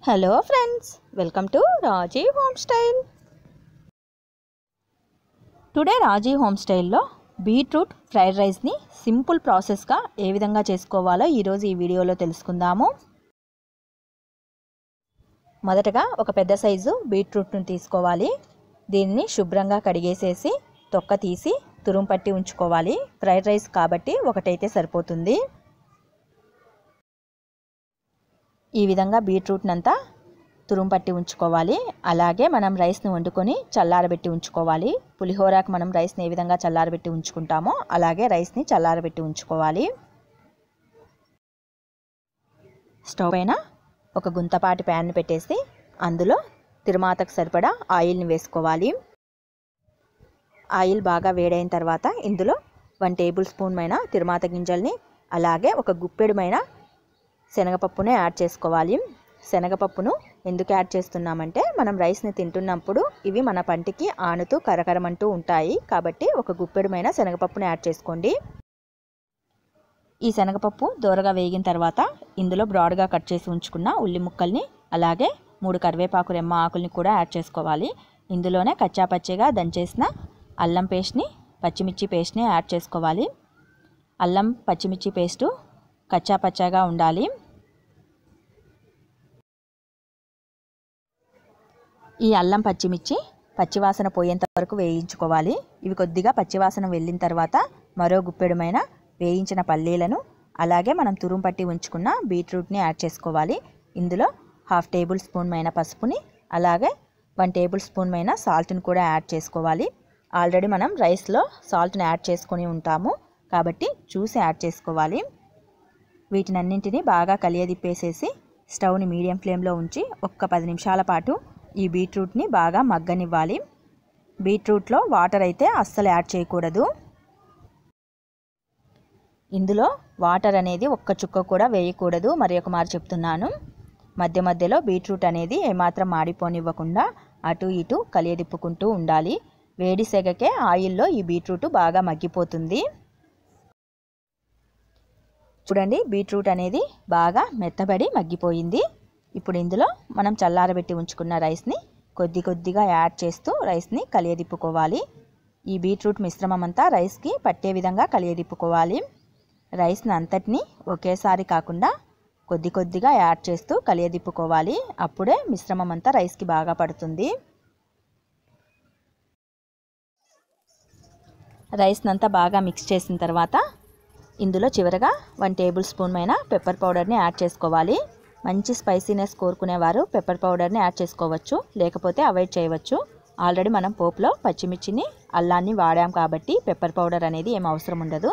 Hello friends, welcome to Raji home style. Today Raji home స్టైల్లో beetroot fried రైస్ని simple ప్రాసెస్గా ఏ విధంగా చేసుకోవాలో ఈరోజు ఈ వీడియోలో తెలుసుకుందాము. మొదటగా ఒక పెద్ద సైజు బీట్రూట్ను తీసుకోవాలి. దీన్ని శుభ్రంగా కడిగేసేసి తొక్క తీసి తురుము పట్టి ఉంచుకోవాలి. ఫ్రైడ్ రైస్ కాబట్టి ఒకటైతే సరిపోతుంది. ఈ విధంగా బీట్రూట్నంతా తురుము పట్టి ఉంచుకోవాలి. అలాగే మనం రైస్ని వండుకొని చల్లారబెట్టి ఉంచుకోవాలి. పులిహోరాకు మనం రైస్ని ఏ విధంగా చల్లారబెట్టి ఉంచుకుంటామో అలాగే రైస్ని చల్లారబెట్టి ఉంచుకోవాలి. స్టవ్ పైన ఒక గుంతపాటి ప్యాన్ పెట్టేసి అందులో తిరుమాతకు సరిపడా ఆయిల్ని వేసుకోవాలి. ఆయిల్ బాగా వేడైన తర్వాత ఇందులో 1 టేబుల్ స్పూన్ మైన తిరుమాత గింజల్ని అలాగే ఒక గుప్పెడుమైన శనగపప్పును యాడ్ చేసుకోవాలి. శనగపప్పును ఎందుకు యాడ్ చేస్తున్నామంటే మనం రైస్ని తింటున్నప్పుడు ఇవి మన పంటికి ఆనుతూ కరకరమంటూ ఉంటాయి. కాబట్టి ఒక గుప్పెడుమైన శనగపప్పును యాడ్ చేసుకోండి. ఈ శనగపప్పు దోరగా వేగిన తర్వాత ఇందులో బ్రాడ్గా కట్ చేసి ఉంచుకున్న ఉల్లి ముక్కల్ని అలాగే 3 కరివేపాకు రెమ్మ ఆకుల్ని కూడా యాడ్ చేసుకోవాలి. ఇందులోనే కచ్చాపచ్చిగా దంచేసిన అల్లం పేస్ట్ని పచ్చిమిర్చి పేస్ట్ని యాడ్ చేసుకోవాలి. అల్లం పచ్చిమిర్చి పేస్టు కచ్చాపచ్చాగా ఉండాలి. ఈ అల్లం పచ్చిమిర్చి పచ్చివాసన పోయేంత వరకు వేయించుకోవాలి. ఇవి కొద్దిగా పచ్చివాసన వెళ్ళిన తర్వాత మరో గుప్పెడుమైన వేయించిన పల్లీలను అలాగే మనం తురుము పట్టి ఉంచుకున్న బీట్రూట్ని యాడ్ చేసుకోవాలి. ఇందులో 1/2 టేబుల్ స్పూన్ మైన పసుపుని అలాగే 1 టేబుల్ స్పూన్ మైన సాల్ట్ని కూడా యాడ్ చేసుకోవాలి. ఆల్రెడీ మనం రైస్లో సాల్ట్ని యాడ్ చేసుకొని ఉంటాము కాబట్టి చూసి యాడ్ చేసుకోవాలి. వీటినన్నింటినీ బాగా కలియదిప్పేసేసి స్టవ్ని మీడియం ఫ్లేమ్లో ఉంచి ఒక్క 10 నిమిషాల పాటు ఈ బీట్రూట్ని బాగా మగ్గనివ్వాలి. బీట్రూట్లో వాటర్ అయితే అస్సలు యాడ్ చేయకూడదు. ఇందులో వాటర్ అనేది ఒక్క చుక్క కూడా వేయకూడదు. మరి ఒక మారు చెప్తున్నాను, మధ్య మధ్యలో బీట్రూట్ అనేది ఏమాత్రం మాడిపోనివ్వకుండా అటు ఇటు కలియదిప్పుకుంటూ ఉండాలి. వేడి సెగకే ఆయిల్లో ఈ బీట్రూట్ బాగా మగ్గిపోతుంది. చూడండి, బీట్రూట్ అనేది బాగా మెత్తబడి మగ్గిపోయింది. ఇప్పుడు ఇందులో మనం చల్లారబెట్టి ఉంచుకున్న రైస్ని కొద్ది కొద్దిగా యాడ్ చేస్తూ రైస్ని కలియదిప్పుకోవాలి. ఈ బీట్రూట్ మిశ్రమం అంతా రైస్కి పట్టే విధంగా కలియదిప్పుకోవాలి. రైస్ని అంతటినీ ఒకేసారి కాకుండా కొద్ది కొద్దిగా యాడ్ చేస్తూ కలియదిప్పుకోవాలి. అప్పుడే మిశ్రమం అంతా రైస్కి బాగా పడుతుంది. రైస్ని అంతా బాగా మిక్స్ చేసిన తర్వాత ఇందులో చివరగా 1 టేబుల్ స్పూన్ మైన పెప్పర్ పౌడర్ని యాడ్ చేసుకోవాలి. మంచి స్పైసీనెస్ కోరుకునేవారు పెప్పర్ పౌడర్ని యాడ్ చేసుకోవచ్చు, లేకపోతే అవాయిడ్ చేయవచ్చు. ఆల్రెడీ మనం పోపులో పచ్చిమిర్చిని అల్లాన్ని వాడాం కాబట్టి పెప్పర్ పౌడర్ అనేది ఏం అవసరం ఉండదు.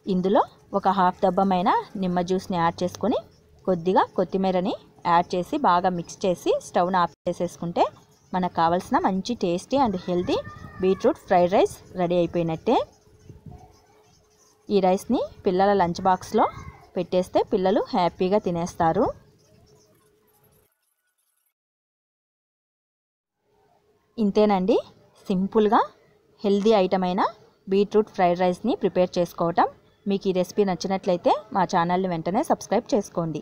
ఇందులో ఒక 1/2 డబ్బమైన నిమ్మ జ్యూస్ని యాడ్ చేసుకొని కొద్దిగా కొత్తిమీరని యాడ్ చేసి బాగా మిక్స్ చేసి స్టవ్ని ఆఫ్ చేసేసుకుంటే మనకు కావాల్సిన మంచి tasty and healthy beetroot fried rice ready అయిపోయినట్టే. ఈ రైస్ని పిల్లల లంచ్ బాక్స్లో పెట్టేస్తే పిల్లలు హ్యాపీగా తినేస్తారు. ఇంతేనండి, సింపుల్గా హెల్తీ ఐటమ్ అయిన బీట్రూట్ ఫ్రైడ్ రైస్ని ప్రిపేర్ చేసుకోవటం. మీకు ఈ రెసిపీ నచ్చినట్లయితే మా ఛానల్ని వెంటనే సబ్స్క్రైబ్ చేసుకోండి.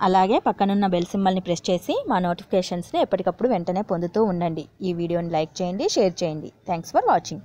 అలాగే పక్కనున్న బెల్ సింబల్ని ప్రెస్ చేసి మా నోటిఫికేషన్స్ని ఎప్పటికప్పుడు వెంటనే పొందుతూ ఉండండి. ఈ వీడియోని లైక్ చేయండి, షేర్ చేయండి. Thanks for watching.